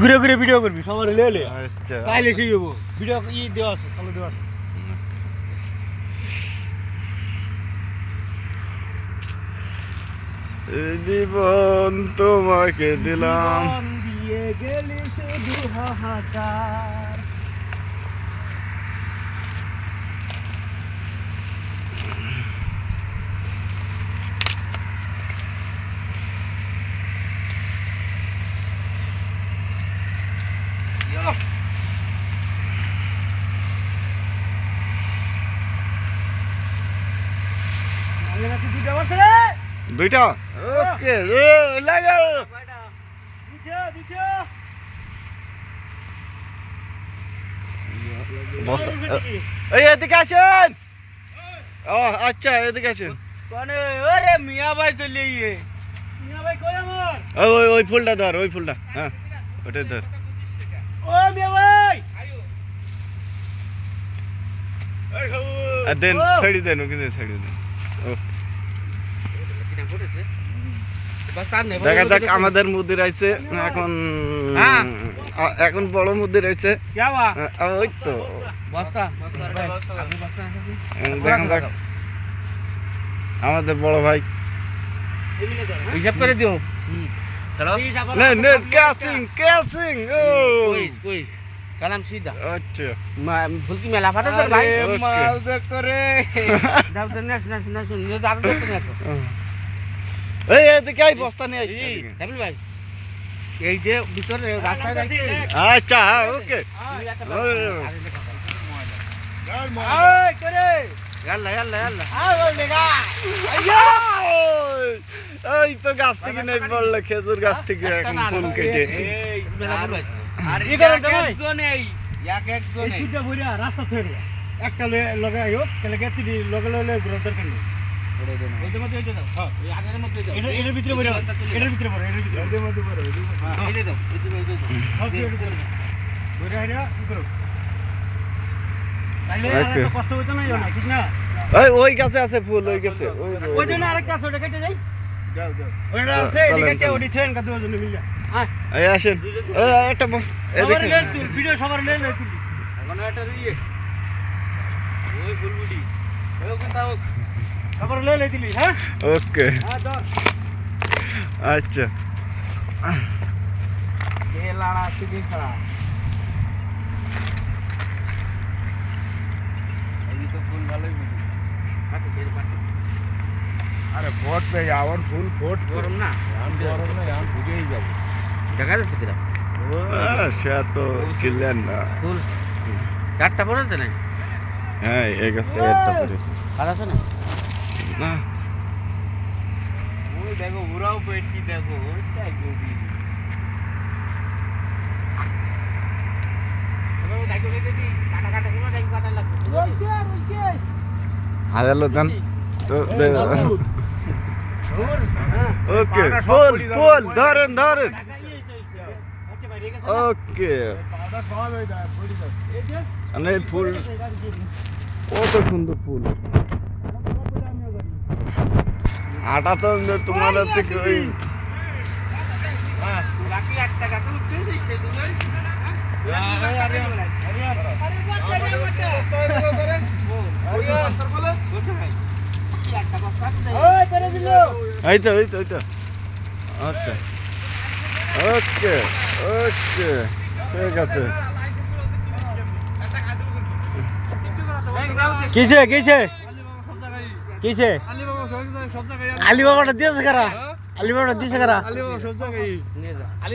ঘুরে ঘুরে ভিডিও করবি সবার লেলে আচ্ছা তাইলে সেই হবো ভিডিও দেওয়া আছে চালু দেওয়া আছে জীবন তোমাকে দিলাম জীবন দিয়ে গেলি শুধু হাহাকার দুইটা ওকে লাগাও বস এই এদিকে আসেন ও আচ্ছা এদিকে আসেন ওরে মিয়া ভাই চলে গিয়ে মিয়া ভাই কই আমার ওই ওই ফুলটা ধর ওই ফুলটা হ্যাঁ ওটাই ধর ও মিয়া ভাই আর দেন ছাড়ি দেন ওকে ছাড়ি দেন ও দেখা যাক আমাদের মুদির আইছে এখন এখন বড় মুদির আইছে ওই তো দেখা যাক আমাদের বড় ভাই হিসাব করে দিও ক্যাচিং ক্যাচিং ও কালাম সিধা আচ্ছা ফুলকি মেলা ফাটা তোর ভাই মাল দেখ করে দাও তো না শুন দাও তো না এই এদিকে আই বস্তা নিয়ে আই সাবিল ভাই এই যে ভিতরে রাস্তায় যাচ্ছে আচ্ছা ওকে এই করে ইয়াল্লা ইয়াল্লা ইয়াল্লা ওই মেগা আইয়া এই তো গাছ থেকে নেই পড়লে খেজুর গাছ থেকে এখন ফুল কেটে এই মেলা ভাই আর ই করে একজন এই একজন এই দুটো বইরা রাস্তা ধরে একটা লগে আইও তাহলে গেতি লগে লগে ঘুরে দরকার নেই ওইটার মধ্যে এই দাও হ্যাঁ এই আগের মধ্যে দাও এর ভিতরে বইরা এর ভিতরে বড় এর ভিতরে এর মধ্যে বড় হ্যাঁ এই দাও এই দাও সব এর ভিতরে বইরা হারিয়া কি করো তাইলে আর কষ্ট হইতো না না ঠিক না ওই গাছে আছে ফুল ওই গাছে ওই জন্য আরেকটা আছে ওটা কেটে যাই দাও দাও ওটা আছে এদিকে কেটে ওটি ট্রেন কা দুজন মিলে হ্যাঁ এই আসেন একটা বস সবার লেন তুই ভিডিও সবার লেন তুই এখন এটা রইয়ে ওই বুলবুডি ওই কোনটা সবার লে দিলি হ্যাঁ ওকে হ্যাঁ ধর আচ্ছা এ লাড়া তুই খড়া এই তো ফুল ভালোই বুঝি পাতে বের পাতে আরে ফোট পে যাওয়ার ফুল ফোট গরম না এখন ঢুকেই যাব দেখা যাচ্ছে কিরা সে তো কিলেন না ফুল চারটা পড়ছে না হ্যাঁ এই গাছটা একটা পড়েছে আর আছে না না ওই দেখো উড়াও পেটি দেখো ওইটাই গদি এবারে দেখো দেখি কাটা কাটা কিমা দেখো কাটা লাগবে রইছে হাজালো দেন তো ওকে ফুল ফুল ধরেন ধরেন ওকে মানে ফুল কত সুন্দর ফুল আটা তো তোমার হচ্ছে কি ওই বাকি একটা গাছে উঠতেছিস তুই এই তো আচ্ছা ওকে ওকে ঠিক আছে কিসে কিসে কিসে আলিবাবাটা দিয়েছে কারা আলিবাবাটা দিয়েছে কারা